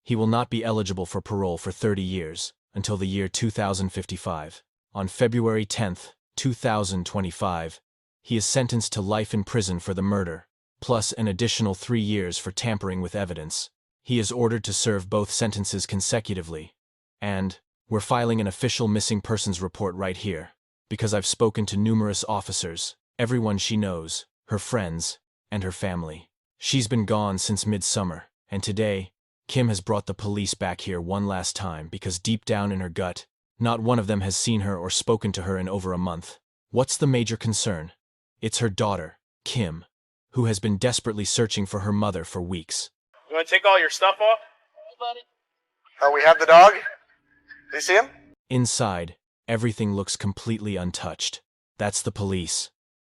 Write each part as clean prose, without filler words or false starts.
He will not be eligible for parole for 30 years, until the year 2055. On February 10, 2025, he is sentenced to life in prison for the murder, plus an additional 3 years for tampering with evidence. He is ordered to serve both sentences consecutively. And we're filing an official missing persons report right here, because I've spoken to numerous officers, everyone she knows, her friends, and her family. She's been gone since midsummer, and today, Kim has brought the police back here one last time because deep down in her gut, not one of them has seen her or spoken to her in over a month. What's the major concern? It's her daughter, Kim, who has been desperately searching for her mother for weeks. You want to take all your stuff off? Oh, we have the dog? Do you see him? Inside, everything looks completely untouched. That's the police.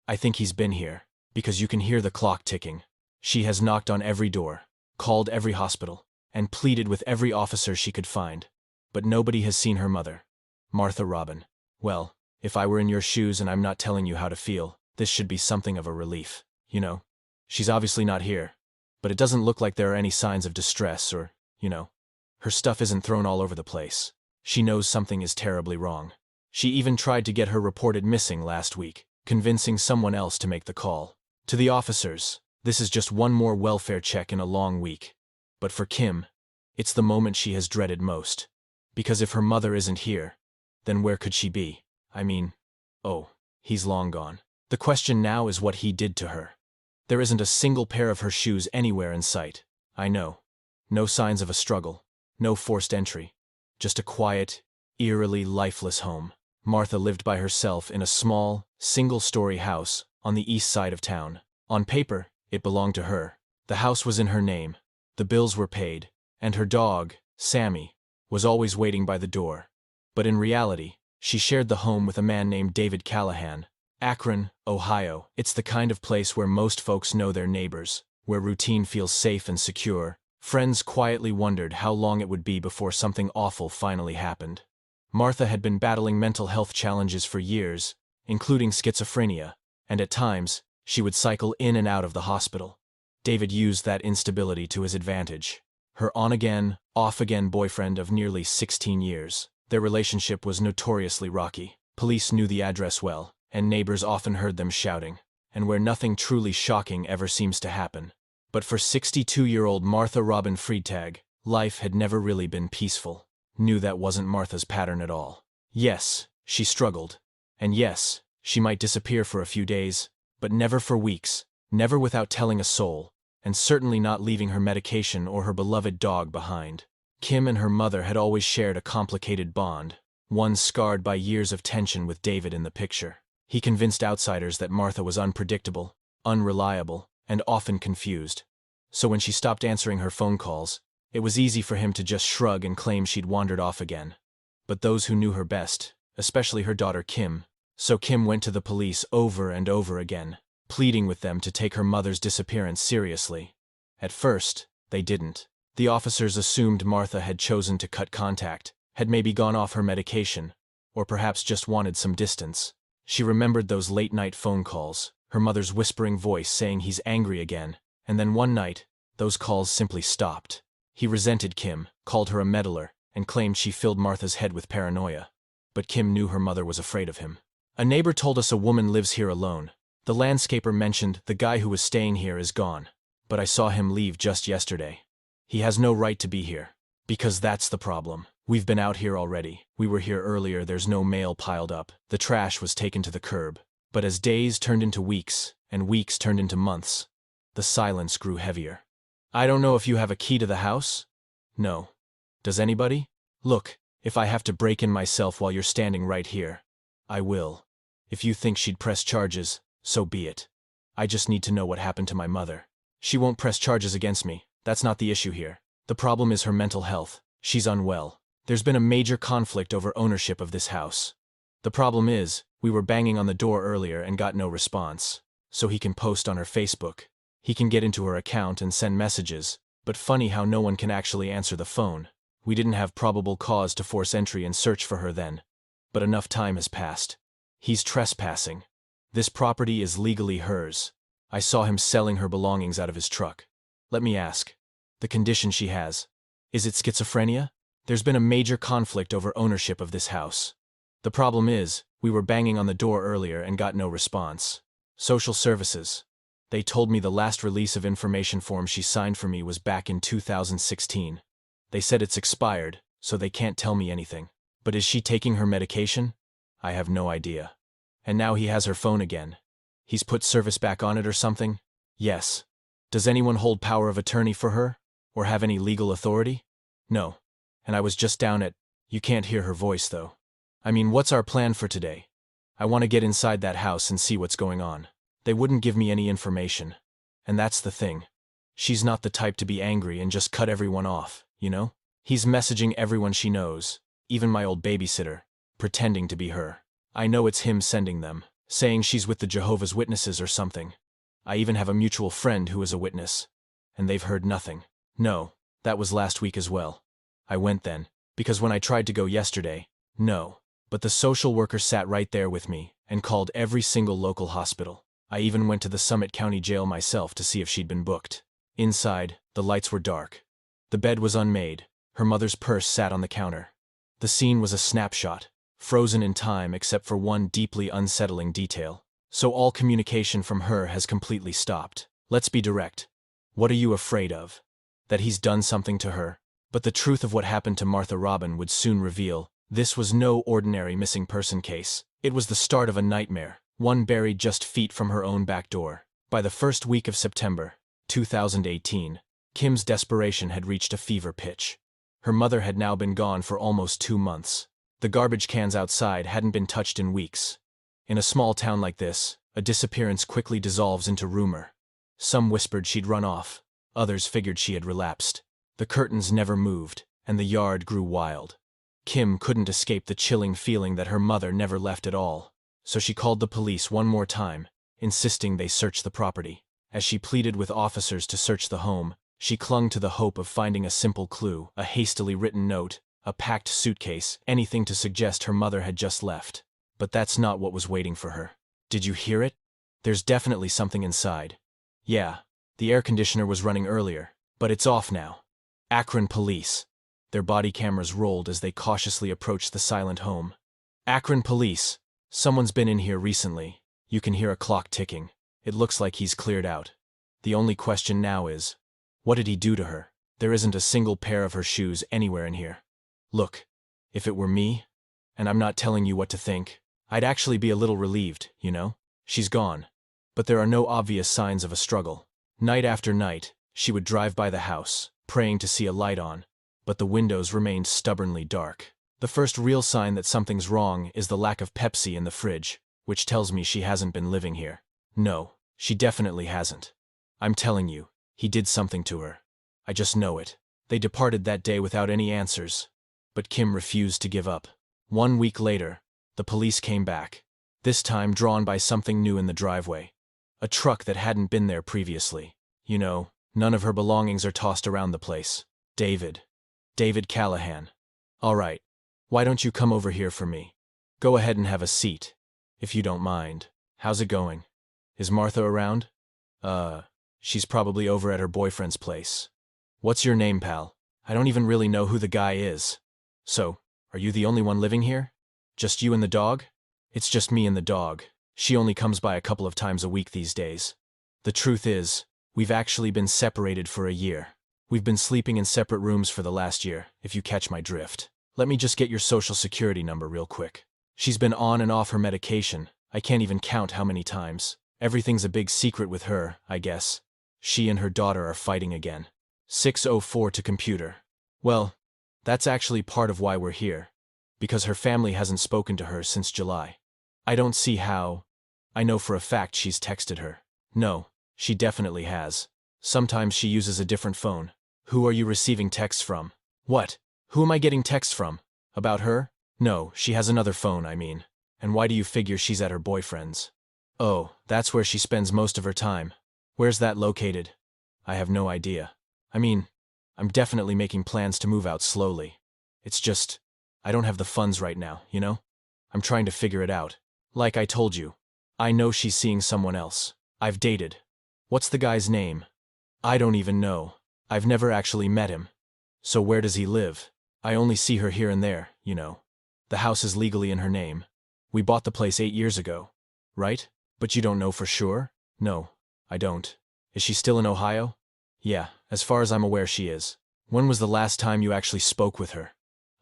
I think he's been here, because you can hear the clock ticking. She has knocked on every door, called every hospital, and pleaded with every officer she could find. But nobody has seen her mother, Martha Robin. Well, if I were in your shoes and I'm not telling you how to feel, this should be something of a relief. You know, she's obviously not here, but it doesn't look like there are any signs of distress or, her stuff isn't thrown all over the place. She knows something is terribly wrong. She even tried to get her reported missing last week, convincing someone else to make the call. To the officers, this is just one more welfare check in a long week. But for Kim, it's the moment she has dreaded most. Because if her mother isn't here, then where could she be? I mean, he's long gone. The question now is what he did to her. There isn't a single pair of her shoes anywhere in sight. I know. No signs of a struggle. No forced entry. Just a quiet, eerily lifeless home. Martha lived by herself in a small, single-story house on the east side of town. On paper, it belonged to her. The house was in her name. The bills were paid, and her dog, Sammy, was always waiting by the door. But in reality, she shared the home with a man named David Callahan. Akron, Ohio. It's the kind of place where most folks know their neighbors, where routine feels safe and secure. Friends quietly wondered how long it would be before something awful finally happened. Martha had been battling mental health challenges for years, including schizophrenia, and at times, she would cycle in and out of the hospital. David used that instability to his advantage. Her on-again, off-again boyfriend of nearly 16 years. Their relationship was notoriously rocky. Police knew the address well, and neighbors often heard them shouting, and where nothing truly shocking ever seems to happen. But for 62-year-old Martha Robin Freitag, life had never really been peaceful. Knew that wasn't Martha's pattern at all. Yes, she struggled. And yes, she might disappear for a few days, but never for weeks, never without telling a soul, and certainly not leaving her medication or her beloved dog behind. Kim and her mother had always shared a complicated bond, one scarred by years of tension with David in the picture. He convinced outsiders that Martha was unpredictable, unreliable, and often confused. So when she stopped answering her phone calls, it was easy for him to just shrug and claim she'd wandered off again. But those who knew her best, especially her daughter Kim, so Kim went to the police over and over again, pleading with them to take her mother's disappearance seriously. At first, they didn't. The officers assumed Martha had chosen to cut contact, had maybe gone off her medication, or perhaps just wanted some distance. She remembered those late-night phone calls, her mother's whispering voice saying he's angry again, and then one night, those calls simply stopped. He resented Kim, called her a meddler, and claimed she filled Martha's head with paranoia. But Kim knew her mother was afraid of him. A neighbor told us a woman lives here alone. The landscaper mentioned the guy who was staying here is gone, but I saw him leave just yesterday. He has no right to be here. Because that's the problem. We've been out here already. We were here earlier, there's no mail piled up. The trash was taken to the curb. But as days turned into weeks, and weeks turned into months, the silence grew heavier. I don't know if you have a key to the house? No. Does anybody? Look, if I have to break in myself while you're standing right here, I will. If you think she'd press charges, so be it. I just need to know what happened to my mother. She won't press charges against me. That's not the issue here. The problem is her mental health. She's unwell. There's been a major conflict over ownership of this house. The problem is, we were banging on the door earlier and got no response. So he can post on her Facebook. He can get into her account and send messages, but funny how no one can actually answer the phone. We didn't have probable cause to force entry and search for her then. But enough time has passed. He's trespassing. This property is legally hers. I saw him selling her belongings out of his truck. Let me ask. The condition she has. Is it schizophrenia? There's been a major conflict over ownership of this house. The problem is, we were banging on the door earlier and got no response. Social services. They told me the last release of information form she signed for me was back in 2016. They said it's expired, so they can't tell me anything. But is she taking her medication? I have no idea. And now he has her phone again. He's put service back on it or something? Yes. Does anyone hold power of attorney for her? Or have any legal authority? No. And I was just down at… You can't hear her voice, though. I mean, what's our plan for today? I want to get inside that house and see what's going on. They wouldn't give me any information. And that's the thing. She's not the type to be angry and just cut everyone off, you know? He's messaging everyone she knows, even my old babysitter, pretending to be her. I know it's him sending them, saying she's with the Jehovah's Witnesses or something. I even have a mutual friend who is a witness. And they've heard nothing. No, that was last week as well. I went then, because when I tried to go yesterday, no. But the social worker sat right there with me and called every single local hospital. I even went to the Summit County Jail myself to see if she'd been booked. Inside, the lights were dark. The bed was unmade. Her mother's purse sat on the counter. The scene was a snapshot, frozen in time except for one deeply unsettling detail. So all communication from her has completely stopped. Let's be direct. What are you afraid of? That he's done something to her? But the truth of what happened to Martha Robin would soon reveal this was no ordinary missing person case. It was the start of a nightmare, one buried just feet from her own back door. By the first week of September, 2018, Kim's desperation had reached a fever pitch. Her mother had now been gone for almost 2 months. The garbage cans outside hadn't been touched in weeks. In a small town like this, a disappearance quickly dissolves into rumor. Some whispered she'd run off. Others figured she had relapsed. The curtains never moved, and the yard grew wild. Kim couldn't escape the chilling feeling that her mother never left at all. So she called the police one more time, insisting they search the property. As she pleaded with officers to search the home, she clung to the hope of finding a simple clue, a hastily written note, a packed suitcase, anything to suggest her mother had just left. But that's not what was waiting for her. Did you hear it? There's definitely something inside. Yeah, the air conditioner was running earlier, but it's off now. Akron police. Their body cameras rolled as they cautiously approached the silent home. Akron police. Someone's been in here recently. You can hear a clock ticking. It looks like he's cleared out. The only question now is, what did he do to her? There isn't a single pair of her shoes anywhere in here. Look, if it were me, and I'm not telling you what to think, I'd actually be a little relieved, you know? She's gone. But there are no obvious signs of a struggle. Night after night, she would drive by the house, praying to see a light on, but the windows remained stubbornly dark. The first real sign that something's wrong is the lack of Pepsi in the fridge, which tells me she hasn't been living here. No, she definitely hasn't. I'm telling you, he did something to her. I just know it. They departed that day without any answers, but Kim refused to give up. 1 week later, the police came back, this time drawn by something new in the driveway. A truck that hadn't been there previously. You know, none of her belongings are tossed around the place. David Callahan. All right, why don't you come over here for me? Go ahead and have a seat, if you don't mind. How's it going? Is Martha around? She's probably over at her boyfriend's place. What's your name, pal? I don't even really know who the guy is. So, are you the only one living here? Just you and the dog? It's just me and the dog. She only comes by a couple of times a week these days. The truth is, we've actually been separated for a year. We've been sleeping in separate rooms for the last year, if you catch my drift. Let me just get your social security number real quick. She's been on and off her medication. I can't even count how many times. Everything's a big secret with her, I guess. She and her daughter are fighting again. 604 to computer. Well, that's actually part of why we're here. Because her family hasn't spoken to her since July. I don't see how. I know for a fact she's texted her. No, she definitely has. Sometimes she uses a different phone. Who are you receiving texts from? What? Who am I getting texts from? About her? No, she has another phone, I mean. And why do you figure she's at her boyfriend's? Oh, that's where she spends most of her time. Where's that located? I have no idea. I mean, I'm definitely making plans to move out slowly. It's just, I don't have the funds right now, you know? I'm trying to figure it out. Like I told you, I know she's seeing someone else. I've dated. What's the guy's name? I don't even know. I've never actually met him. So where does he live? I only see her here and there, you know. The house is legally in her name. We bought the place 8 years ago. Right? But you don't know for sure? No, I don't. Is she still in Ohio? Yeah, as far as I'm aware she is. When was the last time you actually spoke with her?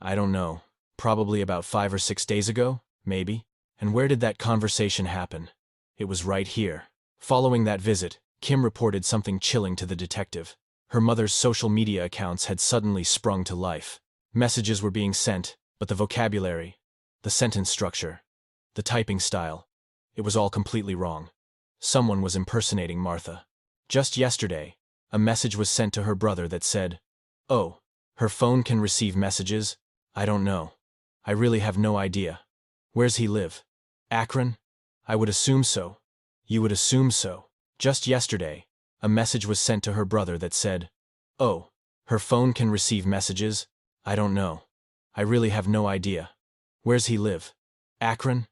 I don't know. Probably about 5 or 6 days ago, maybe. And where did that conversation happen? It was right here. Following that visit, Kim reported something chilling to the detective. Her mother's social media accounts had suddenly sprung to life. Messages were being sent, but the vocabulary, the sentence structure, the typing style, it was all completely wrong. Someone was impersonating Martha. Just yesterday, a message was sent to her brother that said, "Oh, her phone can receive messages? I don't know. I really have no idea. Where's he live? Akron? I would assume so. You would assume so." Just yesterday, a message was sent to her brother that said, "Oh, her phone can receive messages? I don't know. I really have no idea. Where's he live? Akron?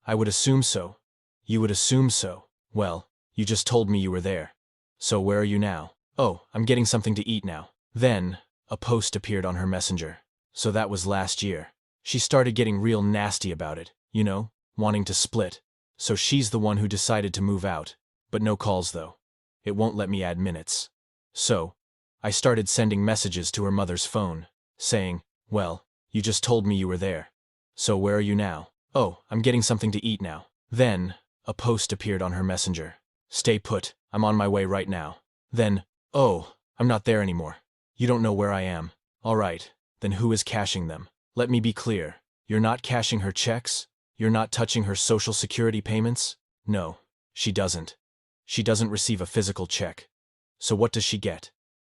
I would assume so. You would assume so. Well, you just told me you were there. So where are you now? Oh, I'm getting something to eat now." Then, a post appeared on her messenger. So that was last year. She started getting real nasty about it, you know, wanting to split. So she's the one who decided to move out. But no calls though. It won't let me add minutes. So, I started sending messages to her mother's phone, saying, "Well, you just told me you were there. So where are you now? Oh, I'm getting something to eat now." Then, a post appeared on her messenger. "Stay put, I'm on my way right now." Then, "Oh, I'm not there anymore. You don't know where I am. All right, then who is cashing them? Let me be clear. You're not cashing her checks? You're not touching her social security payments? No, she doesn't. She doesn't receive a physical check. So what does she get?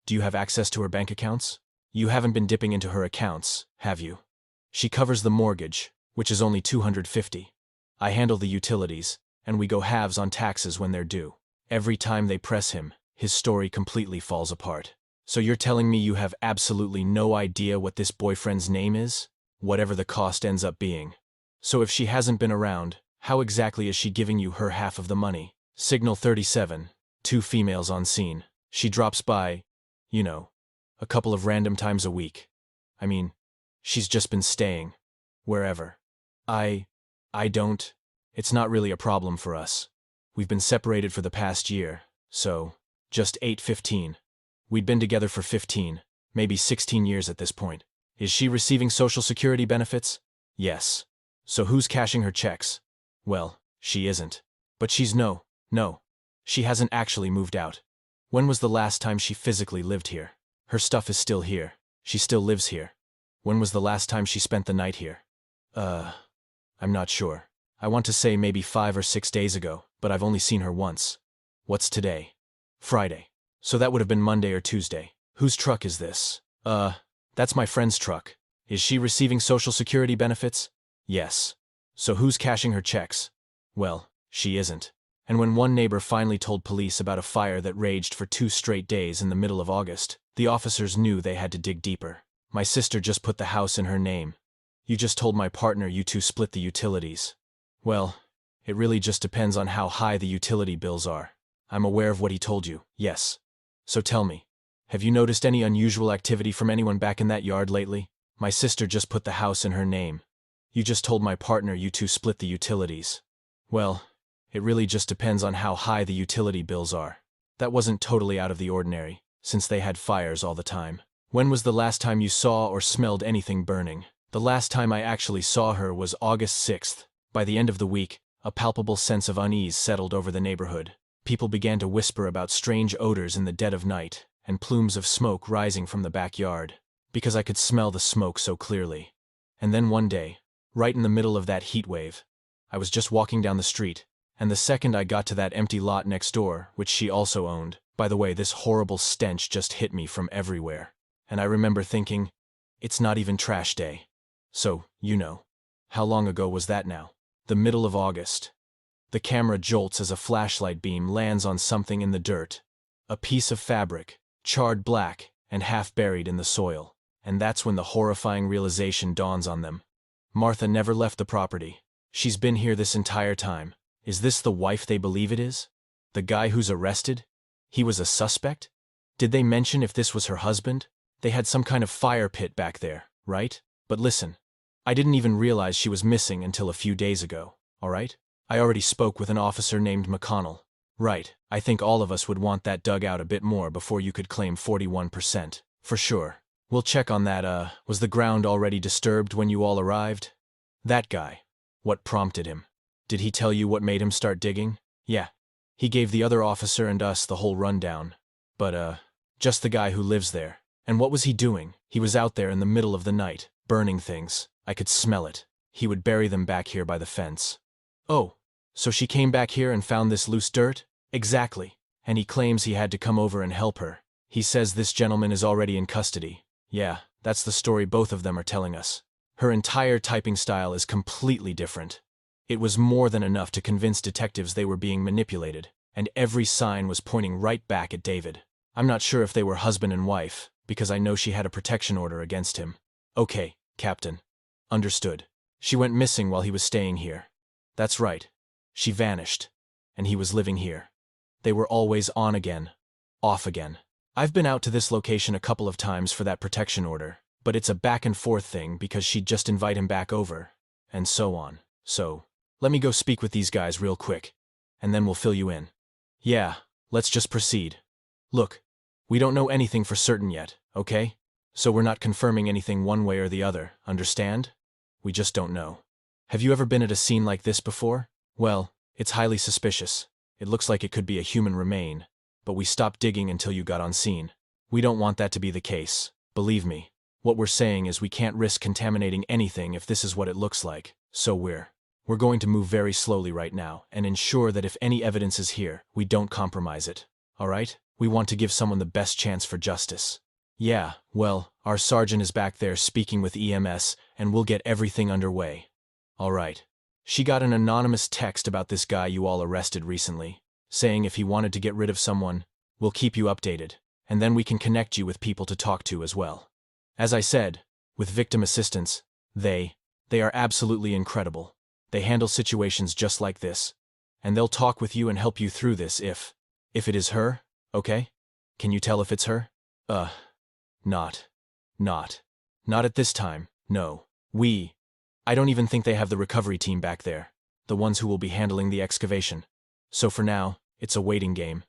Do you have access to her bank accounts? You haven't been dipping into her accounts, have you? She covers the mortgage, which is only $250. I handle the utilities, and we go halves on taxes when they're due. Every time they press him, his story completely falls apart. So you're telling me you have absolutely no idea what this boyfriend's name is? Whatever the cost ends up being. So if she hasn't been around, how exactly is she giving you her half of the money? Signal 37, 2 females on scene. She drops by, you know, a couple of random times a week. I mean, she's just been staying. Wherever. I don't. It's not really a problem for us. We've been separated for the past year, so, just 8-15. We'd been together for 15, maybe 16 years at this point. Is she receiving social security benefits? Yes. So who's cashing her checks? Well, she isn't. But she's no. She hasn't actually moved out. When was the last time she physically lived here? Her stuff is still here. She still lives here. When was the last time she spent the night here? I'm not sure. I want to say maybe 5 or 6 days ago, but I've only seen her once. What's today? Friday. So that would have been Monday or Tuesday. Whose truck is this? That's my friend's truck. Is she receiving social security benefits? Yes. So who's cashing her checks? Well, she isn't. And when one neighbor finally told police about a fire that raged for 2 straight days in the middle of August, the officers knew they had to dig deeper. My sister just put the house in her name. You just told my partner you two split the utilities. Well, it really just depends on how high the utility bills are. I'm aware of what he told you, yes. So tell me, have you noticed any unusual activity from anyone back in that yard lately? My sister just put the house in her name. You just told my partner you two split the utilities. Well, it really just depends on how high the utility bills are. That wasn't totally out of the ordinary, since they had fires all the time. When was the last time you saw or smelled anything burning? The last time I actually saw her was August 6th. By the end of the week, a palpable sense of unease settled over the neighborhood. People began to whisper about strange odors in the dead of night, and plumes of smoke rising from the backyard, because I could smell the smoke so clearly. And then one day, right in the middle of that heat wave, I was just walking down the street, and the second I got to that empty lot next door, which she also owned, by the way, this horrible stench just hit me from everywhere. And I remember thinking, it's not even trash day. So, you know. How long ago was that now? The middle of August. The camera jolts as a flashlight beam lands on something in the dirt. A piece of fabric, charred black and half buried in the soil. And that's when the horrifying realization dawns on them. Martha never left the property. She's been here this entire time. Is this the wife they believe it is? The guy who's arrested? He was a suspect? Did they mention if this was her husband? They had some kind of fire pit back there, right? But listen, I didn't even realize she was missing until a few days ago, all right? I already spoke with an officer named McConnell. Right, I think all of us would want that dug out a bit more before you could claim 41%. For sure. We'll check on that. Was the ground already disturbed when you all arrived? That guy. What prompted him? Did he tell you what made him start digging? Yeah. He gave the other officer and us the whole rundown. But, just the guy who lives there. And what was he doing? He was out there in the middle of the night, burning things. I could smell it. He would bury them back here by the fence. Oh, so she came back here and found this loose dirt? Exactly. And he claims he had to come over and help her. He says this gentleman is already in custody. Yeah, that's the story both of them are telling us. Her entire typing style is completely different. It was more than enough to convince detectives they were being manipulated, and every sign was pointing right back at David. I'm not sure if they were husband and wife, because I know she had a protection order against him. Okay, Captain. Understood. She went missing while he was staying here. That's right. She vanished, and he was living here. They were always on again, off again. I've been out to this location a couple of times for that protection order, but it's a back and forth thing because she'd just invite him back over, and so on. So, let me go speak with these guys real quick, and then we'll fill you in. Yeah, let's just proceed. Look, we don't know anything for certain yet, okay? So we're not confirming anything one way or the other, understand? We just don't know. Have you ever been at a scene like this before? Well, it's highly suspicious. It looks like it could be a human remain, but we stopped digging until you got on scene. We don't want that to be the case, believe me. What we're saying is we can't risk contaminating anything if this is what it looks like, so we're going to move very slowly right now and ensure that if any evidence is here, we don't compromise it, all right? We want to give someone the best chance for justice. Yeah, well, our sergeant is back there speaking with EMS, and we'll get everything underway. All right. She got an anonymous text about this guy you all arrested recently, saying if he wanted to get rid of someone, we'll keep you updated, and then we can connect you with people to talk to as well. As I said, with victim assistance, they are absolutely incredible. They handle situations just like this, and they'll talk with you and help you through this if it is her, okay? Can you tell if it's her? Not at this time, no. I don't even think they have the recovery team back there, the ones who will be handling the excavation. So for now, it's a waiting game,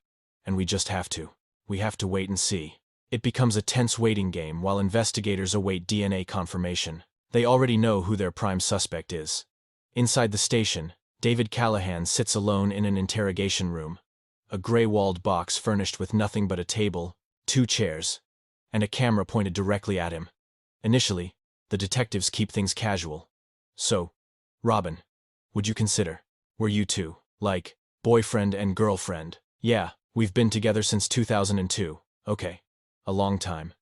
and we just have to. We have to wait and see. It becomes a tense waiting game while investigators await DNA confirmation. They already know who their prime suspect is. Inside the station, David Callahan sits alone in an interrogation room, a gray-walled box furnished with nothing but a table, 2 chairs, and a camera pointed directly at him. Initially, the detectives keep things casual. So, Robin, would you consider, were you two, like, boyfriend and girlfriend? Yeah, we've been together since 2002. Okay. A long time.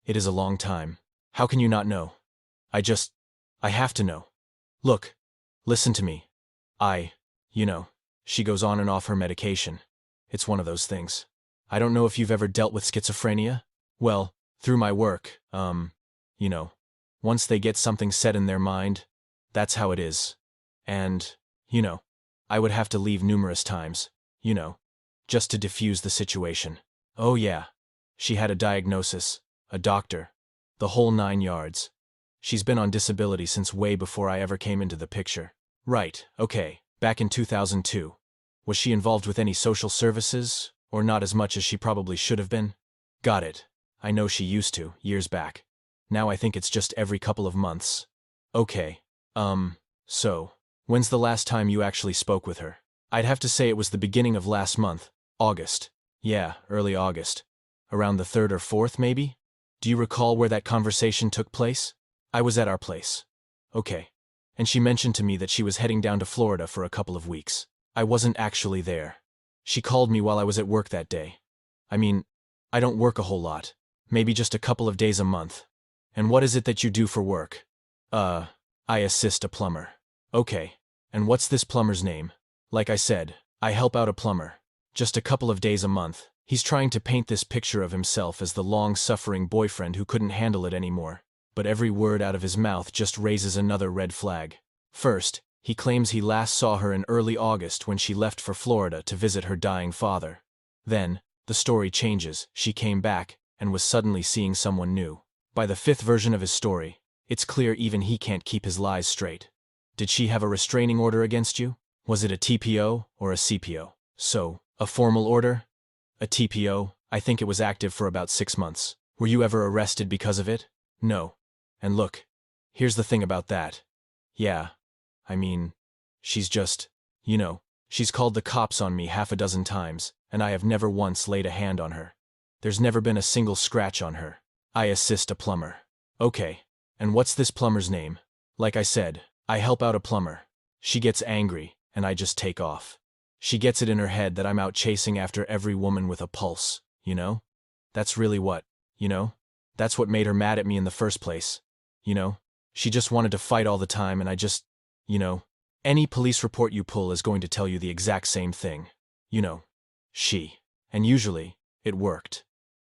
It is a long time. How can you not know? I have to know. Look, listen to me. She goes on and off her medication. It's one of those things. I don't know if you've ever dealt with schizophrenia. Well, through my work, once they get something set in their mind, that's how it is. And, I would have to leave numerous times, just to diffuse the situation. Oh yeah. She had a diagnosis, a doctor, the whole 9 yards. She's been on disability since way before I ever came into the picture. Right, okay, back in 2002. Was she involved with any social services, or not as much as she probably should have been? Got it. I know she used to, years back. Now I think it's just every couple of months. Okay. So, when's the last time you actually spoke with her? I'd have to say it was the beginning of last month, August. Yeah, early August. Around the 3rd or 4th, maybe? Do you recall where that conversation took place? I was at our place. Okay. And she mentioned to me that she was heading down to Florida for a couple of weeks. I wasn't actually there. She called me while I was at work that day. I mean, I don't work a whole lot. Maybe just a couple of days a month. And what is it that you do for work? I assist a plumber. Okay. And what's this plumber's name? Like I said, I help out a plumber. Just a couple of days a month. He's trying to paint this picture of himself as the long-suffering boyfriend who couldn't handle it anymore. But every word out of his mouth just raises another red flag. First, he claims he last saw her in early August when she left for Florida to visit her dying father. Then, the story changes. She came back and was suddenly seeing someone new. By the fifth version of his story, it's clear even he can't keep his lies straight. Did she have a restraining order against you? Was it a TPO or a CPO? So, a formal order? A TPO, I think it was active for about 6 months. Were you ever arrested because of it? No. And look, here's the thing about that. Yeah, I mean, she's just, she's called the cops on me half a dozen times, and I have never once laid a hand on her. There's never been a single scratch on her. I assist a plumber. Okay, and what's this plumber's name? Like I said, I help out a plumber. She gets angry, and I just take off. She gets it in her head that I'm out chasing after every woman with a pulse, That's really what, That's what made her mad at me in the first place, She just wanted to fight all the time, and I just, Any police report you pull is going to tell you the exact same thing. She. And usually, it worked.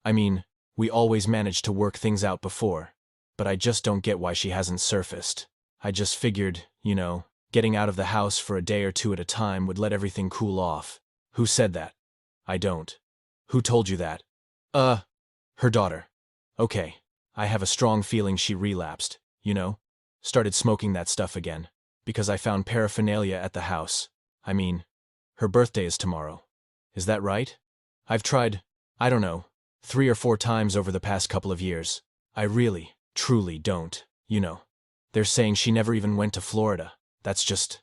I mean, we always managed to work things out before, but I just don't get why she hasn't surfaced. I just figured, getting out of the house for a day or two at a time would let everything cool off. Who said that? I don't. Who told you that? Her daughter. Okay, I have a strong feeling she relapsed, Started smoking that stuff again, because I found paraphernalia at the house. I mean, her birthday is tomorrow. Is that right? I've tried, I don't know, 3 or 4 times over the past couple of years. I really, truly don't, They're saying she never even went to Florida. That's just,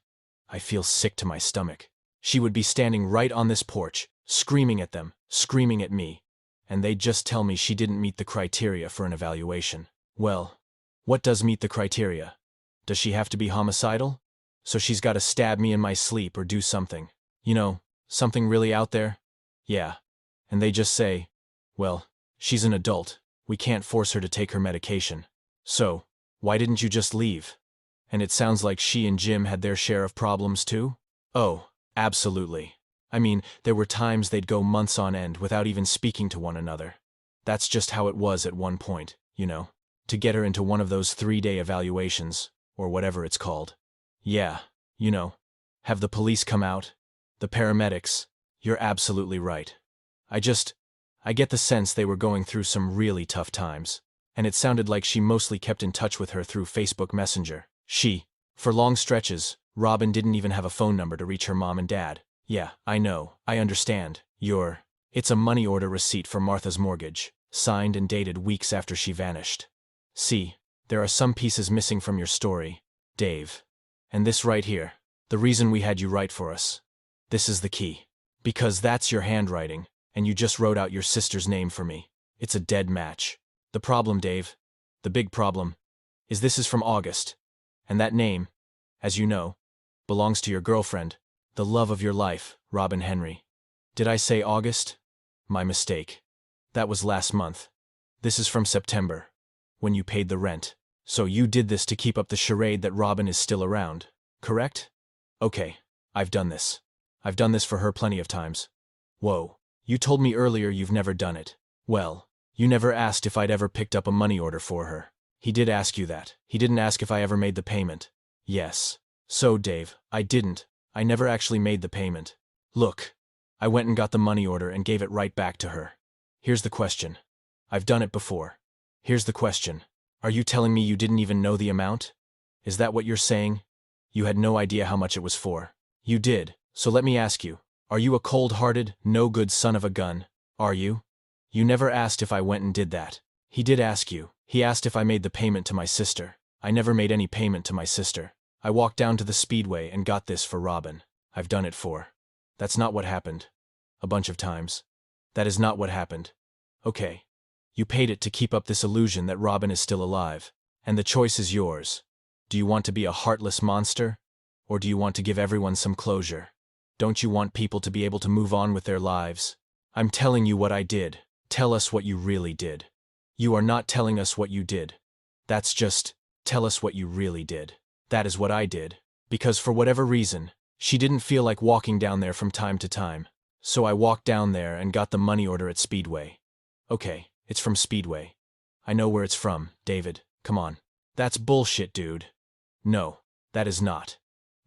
I feel sick to my stomach. She would be standing right on this porch, screaming at them, screaming at me, and they'd just tell me she didn't meet the criteria for an evaluation. Well, what does meet the criteria? Does she have to be homicidal? So she's got to stab me in my sleep or do something. Something really out there? Yeah. And they just say, well, she's an adult. We can't force her to take her medication. So, why didn't you just leave? And it sounds like she and Jim had their share of problems too? Oh, absolutely. I mean, there were times they'd go months on end without even speaking to one another. That's just how it was at one point, To get her into one of those 3-day evaluations, or whatever it's called. Yeah, Have the police come out? The paramedics? You're absolutely right. I get the sense they were going through some really tough times. And it sounded like she mostly kept in touch with her through Facebook Messenger. For long stretches, Robin didn't even have a phone number to reach her mom and dad. Yeah, I know, I understand. It's a money order receipt for Martha's mortgage, signed and dated weeks after she vanished. See, there are some pieces missing from your story, Dave. And this right here, the reason we had you write for us. This is the key. Because that's your handwriting, and you just wrote out your sister's name for me. It's a dead match. The problem, Dave, the big problem, is this is from August. And that name, as you know, belongs to your girlfriend, the love of your life, Robin Henry. Did I say August? My mistake. That was last month. This is from September, when you paid the rent. So you did this to keep up the charade that Robin is still around, correct? Okay, I've done this. I've done this for her plenty of times. Whoa, you told me earlier you've never done it. Well, you never asked if I'd ever picked up a money order for her. He did ask you that. He didn't ask if I ever made the payment. Yes. So, Dave, I didn't. I never actually made the payment. Look, I went and got the money order and gave it right back to her. Here's the question. I've done it before. Here's the question. Are you telling me you didn't even know the amount? Is that what you're saying? You had no idea how much it was for. You did. So let me ask you, are you a cold-hearted, no-good son of a gun? Are you? You never asked if I went and did that. He did ask you. He asked if I made the payment to my sister. I never made any payment to my sister. I walked down to the Speedway and got this for Robin. I've done it for. That's not what happened. A bunch of times. That is not what happened. Okay. You paid it to keep up this illusion that Robin is still alive. And the choice is yours. Do you want to be a heartless monster? Or do you want to give everyone some closure? Don't you want people to be able to move on with their lives? I'm telling you what I did. Tell us what you really did. You are not telling us what you did. That's just, tell us what you really did. That is what I did. Because for whatever reason, she didn't feel like walking down there from time to time. So I walked down there and got the money order at Speedway. Okay, it's from Speedway. I know where it's from, David. Come on. That's bullshit, dude. No, that is not.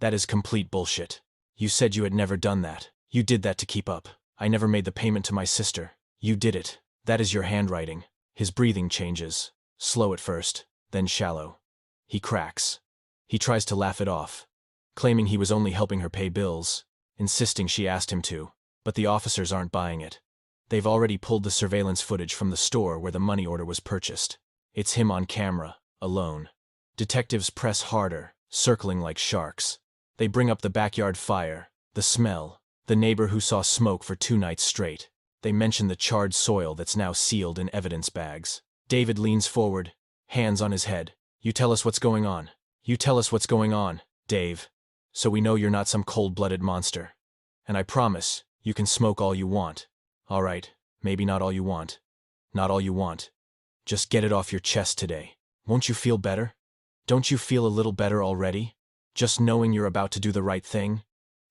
That is complete bullshit. You said you had never done that. You did that to keep up. I never made the payment to my sister. You did it. That is your handwriting. His breathing changes. Slow at first, then shallow. He cracks. He tries to laugh it off, claiming he was only helping her pay bills, insisting she asked him to, but the officers aren't buying it. They've already pulled the surveillance footage from the store where the money order was purchased. It's him on camera, alone. Detectives press harder, circling like sharks. They bring up the backyard fire, the smell, the neighbor who saw smoke for 2 nights straight. They mention the charred soil that's now sealed in evidence bags. David leans forward, hands on his head. You tell us what's going on. You tell us what's going on, Dave. So we know you're not some cold-blooded monster. And I promise, you can smoke all you want. All right, maybe not all you want. Not all you want. Just get it off your chest today. Won't you feel better? Don't you feel a little better already? Just knowing you're about to do the right thing?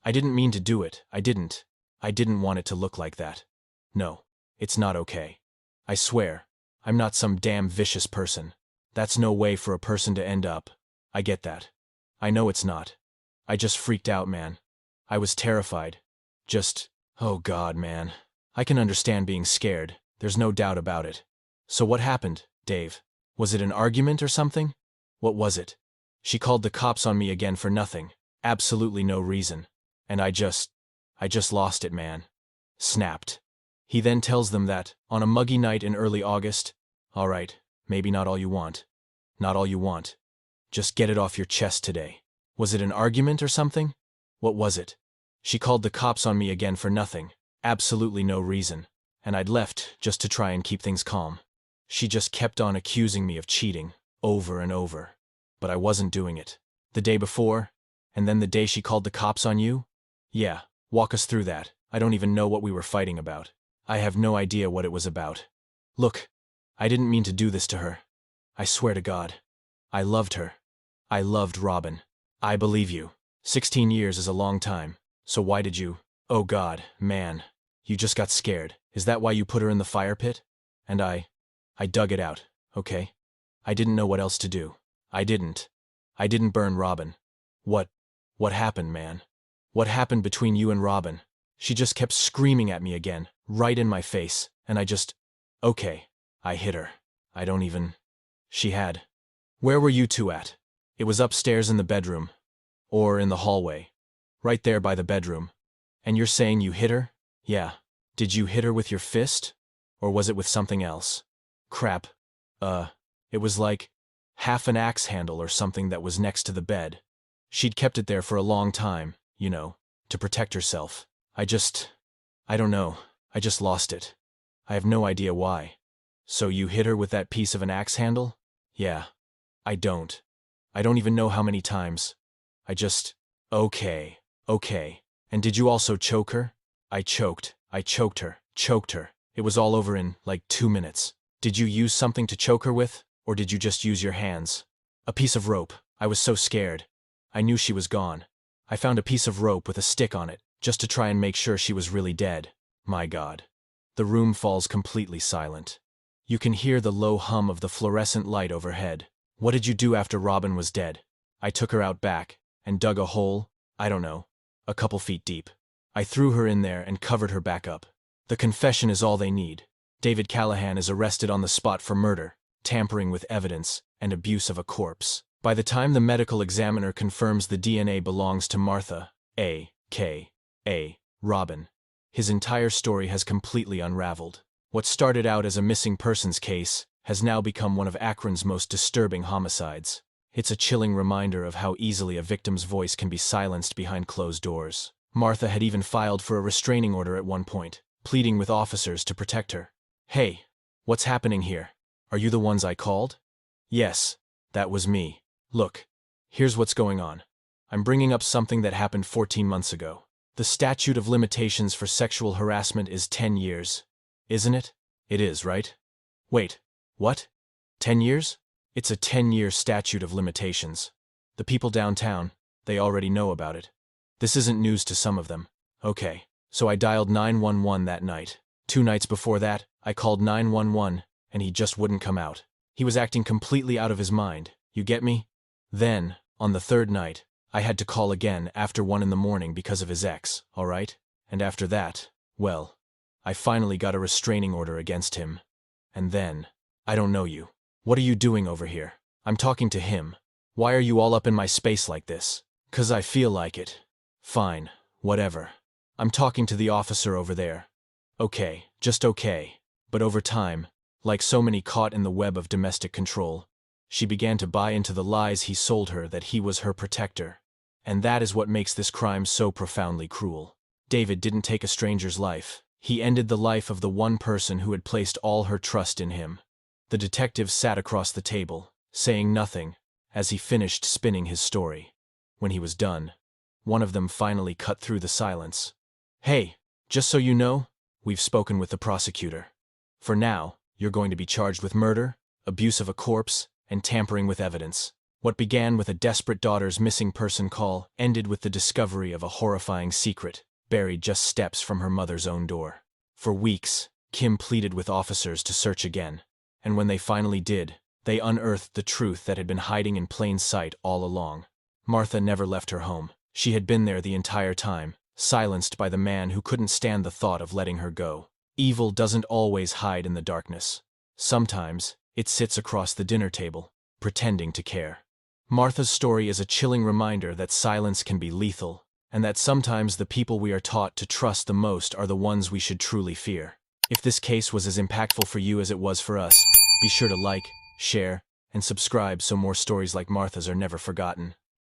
I didn't mean to do it, I didn't. I didn't want it to look like that. No, it's not okay. I swear, I'm not some damn vicious person. That's no way for a person to end up. I get that. I know it's not. I just freaked out, man. I was terrified. Oh God, man. I can understand being scared, there's no doubt about it. So what happened, Dave? Was it an argument or something? What was it? She called the cops on me again for nothing, absolutely no reason. And I just lost it, man. Snapped. He then tells them that, on a muggy night in early August, all right, maybe not all you want. Not all you want. Just get it off your chest today. Was it an argument or something? What was it? She called the cops on me again for nothing, absolutely no reason. And I'd left just to try and keep things calm. She just kept on accusing me of cheating, over and over. But I wasn't doing it. The day before, and then the day she called the cops on you? Yeah, walk us through that. I don't even know what we were fighting about. I have no idea what it was about. Look, I didn't mean to do this to her. I swear to God. I loved her. I loved Robin. I believe you. 16 years is a long time. So why did you? Oh God, man. You just got scared. Is that why you put her in the fire pit? And I dug it out, okay? I didn't know what else to do. I didn't burn Robin. What happened, man? What happened between you and Robin? She just kept screaming at me again, right in my face, and okay, I hit her. She had. Where were you two at? It was upstairs in the bedroom. Or in the hallway. Right there by the bedroom. And you're saying you hit her? Yeah. Did you hit her with your fist? Or was it with something else? Crap. It was like half an axe handle or something that was next to the bed. She'd kept it there for a long time, to protect herself. I don't know. I just lost it. I have no idea why. So you hit her with that piece of an axe handle? Yeah. I don't even know how many times. Okay. And did you also choke her? I choked her. It was all over in, 2 minutes. Did you use something to choke her with, or did you just use your hands? A piece of rope. I was so scared. I knew she was gone. I found a piece of rope with a stick on it, just to try and make sure she was really dead. My God. The room falls completely silent. You can hear the low hum of the fluorescent light overhead. What did you do after Robin was dead? I took her out back, and dug a hole, I don't know, a couple feet deep. I threw her in there and covered her back up. The confession is all they need. David Callahan is arrested on the spot for murder, tampering with evidence, and abuse of a corpse. By the time the medical examiner confirms the DNA belongs to Martha, A.K.A. Robin, his entire story has completely unraveled. What started out as a missing persons case has now become one of Akron's most disturbing homicides. It's a chilling reminder of how easily a victim's voice can be silenced behind closed doors. Martha had even filed for a restraining order at one point, pleading with officers to protect her. Hey, what's happening here? Are you the ones I called? Yes, that was me. Look, here's what's going on. I'm bringing up something that happened 14 months ago. The statute of limitations for sexual harassment is 10 years. Isn't it? It is, right? Wait, what? 10 years? It's a 10-year statute of limitations. The people downtown, they already know about it. This isn't news to some of them. Okay, so I dialed 911 that night. 2 nights before that, I called 911, and he just wouldn't come out. He was acting completely out of his mind, you get me? Then, on the 3rd night, I had to call again after 1 in the morning because of his ex, all right? And after that, well, I finally got a restraining order against him. And then, I don't know you, What are you doing over here? I'm talking to him. Why are you all up in my space like this? 'Cause I feel like it. Fine, whatever. I'm talking to the officer over there. Okay, just okay. But over time, like so many caught in the web of domestic control, she began to buy into the lies he sold her that he was her protector. And that is what makes this crime so profoundly cruel. David didn't take a stranger's life. He ended the life of the one person who had placed all her trust in him. The detective sat across the table, saying nothing, as he finished spinning his story. When he was done, one of them finally cut through the silence. Hey, just so you know, we've spoken with the prosecutor. For now, you're going to be charged with murder, abuse of a corpse, and tampering with evidence. What began with a desperate daughter's missing person call ended with the discovery of a horrifying secret, buried just steps from her mother's own door. For weeks, Kim pleaded with officers to search again, and when they finally did, they unearthed the truth that had been hiding in plain sight all along. Martha never left her home. She had been there the entire time, silenced by the man who couldn't stand the thought of letting her go. Evil doesn't always hide in the darkness. Sometimes, it sits across the dinner table, pretending to care. Martha's story is a chilling reminder that silence can be lethal, and that sometimes the people we are taught to trust the most are the ones we should truly fear. If this case was as impactful for you as it was for us, be sure to like, share, and subscribe so more stories like Martha's are never forgotten.